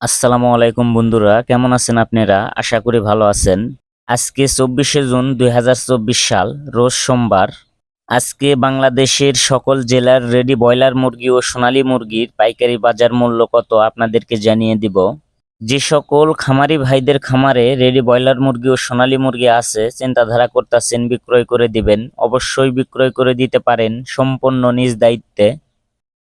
আসসালামু আলাইকুম বন্ধুরা, কেমন আছেন আপনারা? আশা করি ভালো আছেন। আজকে 24শে জুন 2024 সাল, রোজ সোমবার। আজকে বাংলাদেশের সকল জেলার রেডি ব্রয়লার মুরগি ও সোনালী মুরগির পাইকারি বাজার মূল্য কত আপনাদেরকে জানিয়ে দিব। যে সকল খামারি ভাইদের খামারে রেডি ব্রয়লার মুরগি ও সোনালী মুরগি আছে, চিন্তাধারা করতেছেন বিক্রয় করে দিবেন, অবশ্যই বিক্রয় করে দিতে পারেন সম্পূর্ণ নিজ দায়িত্বে।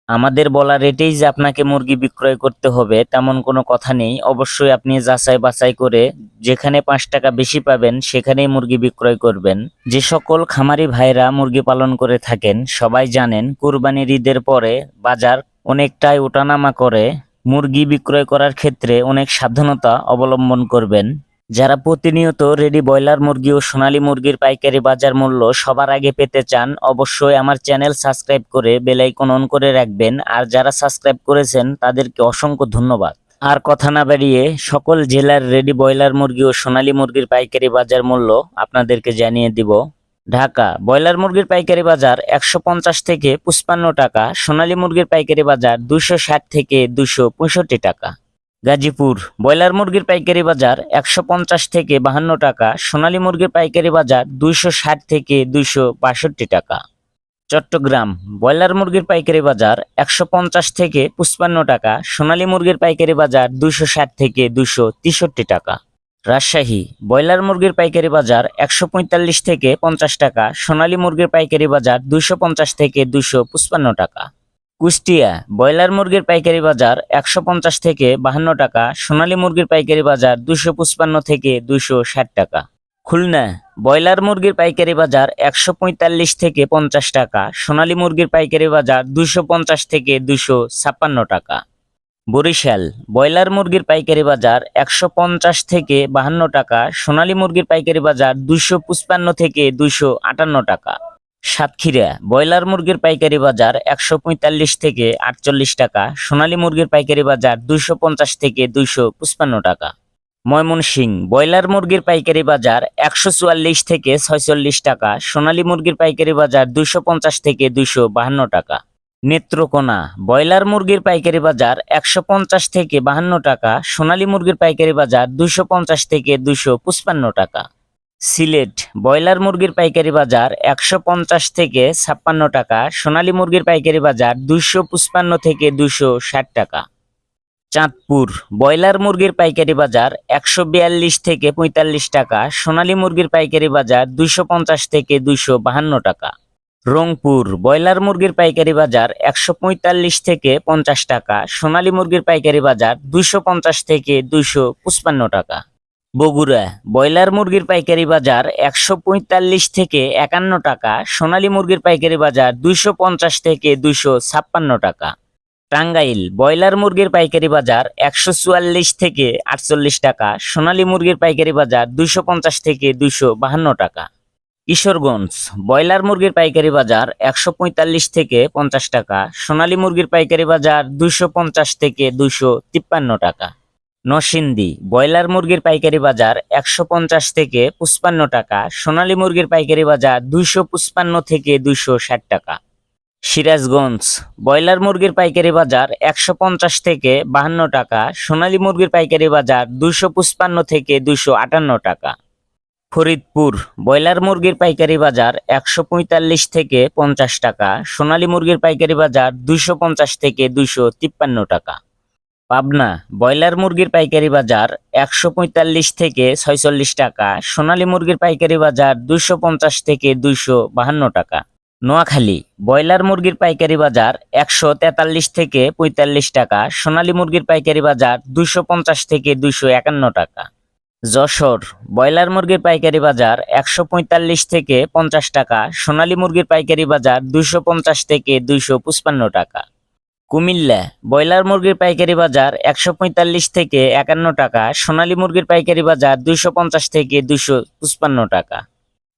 আমাদের বলা রেটেই যে আপনাকে মুরগি বিক্রয় করতে হবে তেমন কোনো কথা নেই। অবশ্যই আপনি যাচাই বাছাই করে যেখানে 5 টাকা বেশি পাবেন সেখানেই মুরগি বিক্রয় করবেন। যে সকল খামারি ভাইরা মুরগি পালন করে থাকেন সবাই জানেন, কুরবানির ঈদের পরে বাজার অনেকটাই ওঠানামা করে। মুরগি বিক্রয় করার ক্ষেত্রে অনেক সাবধানতা অবলম্বন করবেন। যারা প্রতিনিয়ত রেডি ব্রয়লার মুরগি ও সোনালী মুরগির পাইকারি বাজার মূল্য সবার আগে পেতে চান, অবশ্যই আমার চ্যানেল সাবস্ক্রাইব করে বেল আইকন অন করে রাখবেন। আর যারা সাবস্ক্রাইব করেছেন তাদেরকে অসংখ্য ধন্যবাদ। আর কথা না বাড়িয়ে সকল জেলার রেডি ব্রয়লার মুরগি ও সোনালী মুরগির পাইকারি বাজার মূল্য আপনাদেরকে জানিয়ে দিব। ঢাকা ব্রয়লার মুরগির পাইকারি বাজার 150 থেকে 55 টাকা, সোনালী মুরগির পাইকারি বাজার 260 থেকে 265 টাকা। গাজীপুর ব্রয়লার মুরগির পাইকারি বাজার 150 থেকে 52 টাকা, সোনালী মুরগির পাইকারি বাজার 260 থেকে 262 টাকা। চট্টগ্রাম ব্রয়লার মুরগির পাইকারি বাজার 150 থেকে 55 টাকা, সোনালী মুরগির পাইকারি বাজার 260 থেকে 263 টাকা। রাজশাহী ব্রয়লার মুরগির পাইকারি বাজার 145 থেকে 50 টাকা, সোনালী মুরগির পাইকারি বাজার 250 থেকে 255 টাকা। কুষ্টিয়া ব্রয়লার মুরগির পাইকারি বাজার 150 থেকে 52 টাকা, সোনালী মুরগির পাইকারি বাজার 255 থেকে 260 টাকা। খুলনা ব্রয়লার মুরগির পাইকারি বাজার 145 থেকে 50 টাকা, সোনালী মুরগির পাইকারি বাজার 250 থেকে 256 টাকা। বরিশাল ব্রয়লার মুরগির পাইকারি বাজার 150 থেকে 52 টাকা, সোনালী মুরগির পাইকারি বাজার 255 থেকে 258 টাকা। সাতক্ষীরা ব্রয়লার মুরগির পাইকারি বাজার 145 থেকে 48 টাকা, সোনালী মুরগির পাইকারি বাজার 250 থেকে 255 টাকা। ময়মনসিংহ ব্রয়লার মুরগির পাইকারি বাজার 144 থেকে 46 টাকা, সোনালী মুরগির পাইকারি বাজার 250 থেকে 252 টাকা। নেত্রকোনা ব্রয়লার মুরগির পাইকারি বাজার 150 থেকে 52 টাকা, সোনালী মুরগির পাইকারি বাজার 250 থেকে 255 টাকা। সিলেট ব্রয়লার মুরগির পাইকারি বাজার 150 থেকে 56 টাকা, সোনালী মুরগির পাইকারি বাজার 255 থেকে 260 টাকা। চাঁদপুর ব্রয়লার মুরগির পাইকারি বাজার 142 থেকে 45 টাকা, সোনালী মুরগির পাইকারি বাজার 250 থেকে 252 টাকা। রংপুর ব্রয়লার মুরগির পাইকারি বাজার 145 থেকে 50 টাকা, সোনালী মুরগির পাইকারি বাজার 250 থেকে 255 টাকা। বগুড়া ব্রয়লার মুরগির পাইকারি বাজার 145 থেকে 51 টাকা, সোনালী মুরগির পাইকারি বাজার 250 থেকে 256 টাকা। টাঙ্গাইল ব্রয়লার মুরগির পাইকারি বাজার 144 থেকে 48 টাকা, সোনালী মুরগির পাইকারি বাজার 250 থেকে 252 টাকা। কিশোরগঞ্জ ব্রয়লার মুরগির পাইকারি বাজার 145 থেকে 50 টাকা, সোনালী মুরগির পাইকারি বাজার 250 থেকে 253 টাকা। নরসিংদী ব্রয়লার মুরগির পাইকারি বাজার 150 থেকে 55 টাকা, সোনালী মুরগির পাইকারি বাজার 255 থেকে 260 টাকা। সিরাজগঞ্জ ব্রয়লার মুরগির পাইকারি বাজার 150 থেকে 52 টাকা, সোনালী মুরগির পাইকারি বাজার 255 থেকে 258 টাকা। ফরিদপুর ব্রয়লার মুরগির পাইকারি বাজার 145 থেকে 50 টাকা, সোনালী মুরগির পাইকারি বাজার 250 থেকে 253 টাকা। পাবনা ব্রয়লার মুরগির পাইকারি বাজার 145 থেকে 46 টাকা, সোনালী মুরগির পাইকারি বাজার 250 থেকে 252 টাকা। নোয়াখালী ব্রয়লার মুরগির পাইকারি বাজার 143 থেকে 45 টাকা, সোনালী মুরগির পাইকারি বাজার 250 থেকে 251 টাকা। যশোর ব্রয়লার মুরগির পাইকারি বাজার 145 থেকে 50 টাকা, সোনালী মুরগির পাইকারি বাজার 250 থেকে 255 টাকা। কুমিল্লা ব্রয়লার মুরগির পাইকারি বাজার 145 থেকে 51 টাকা, সোনালী মুরগির পাইকারি বাজার 250 থেকে 255 টাকা।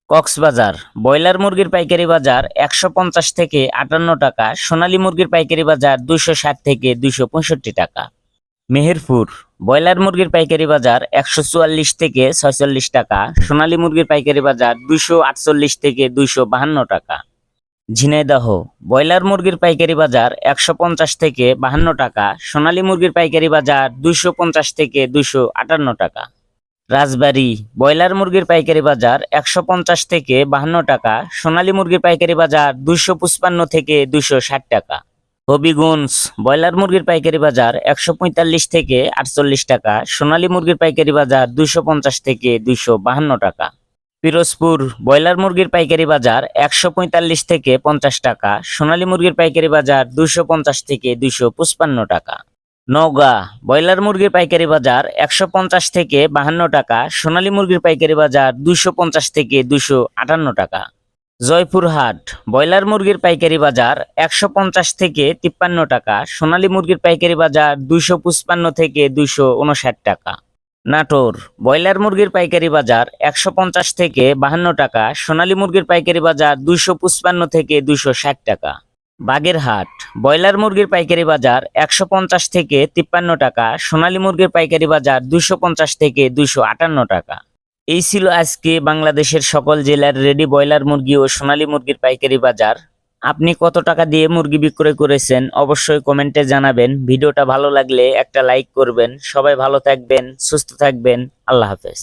কক্সবাজার ব্রয়লার মুরগির পাইকারি বাজার 150 থেকে 58 টাকা, সোনালী মুরগির পাইকারি বাজার 260 থেকে 265 টাকা। মেহেরপুর ব্রয়লার মুরগির পাইকারি বাজার 144 থেকে 46 টাকা, সোনালী মুরগির পাইকারি বাজার 248 থেকে 252 টাকা। ঝিনাইদহ ব্রয়লার মুরগির পাইকারি বাজার 150 থেকে 52 টাকা, সোনালী মুরগির পাইকারি বাজার 250 থেকে 258 টাকা। রাজবাড়ী ব্রয়লার মুরগির পাইকারি বাজার 150 থেকে 52 টাকা, সোনালী মুরগির পাইকারি বাজার 255 থেকে 260 টাকা। হবিগঞ্জ ব্রয়লার মুরগির পাইকারি বাজার 145 থেকে 48 টাকা, সোনালী মুরগির পাইকারি বাজার 250 থেকে 252 টাকা। পিরোজপুর ব্রয়লার মুরগির পাইকারি বাজার 145 থেকে 50 টাকা, সোনালী মুরগির পাইকারি বাজার 250 থেকে 255 টাকা। নওগাঁ ব্রয়লার মুরগির পাইকারি বাজার 150 থেকে 52 টাকা, সোনালী মুরগির পাইকারি বাজার 250 থেকে 258 টাকা। জয়পুরহাট ব্রয়লার মুরগির পাইকারি বাজার 150 থেকে 53 টাকা, সোনালী মুরগির পাইকারি বাজার 255 থেকে 259 টাকা। নাটোর ব্রয়লার মুরগির পাইকারি বাজার 150 থেকে 52 টাকা, সোনালী মুরগির পাইকারি বাজার 255 থেকে 260 টাকা। বাগেরহাট ব্রয়লার মুরগির পাইকারি বাজার 150 থেকে 53 টাকা, সোনালী মুরগির পাইকারি বাজার 250 থেকে 258 টাকা। এই ছিল আজকে বাংলাদেশের সকল জেলার রেডি ব্রয়লার মুরগি ও সোনালী মুরগির পাইকারি বাজার। আপনি কত টাকা দিয়ে মুরগি বিক্রয় করেছেন অবশ্যই কমেন্টে জানাবেন। ভিডিওটা ভালো লাগলে একটা লাইক করবেন। সবাই ভালো থাকবেন, সুস্থ থাকবেন। আল্লাহ হাফেজ।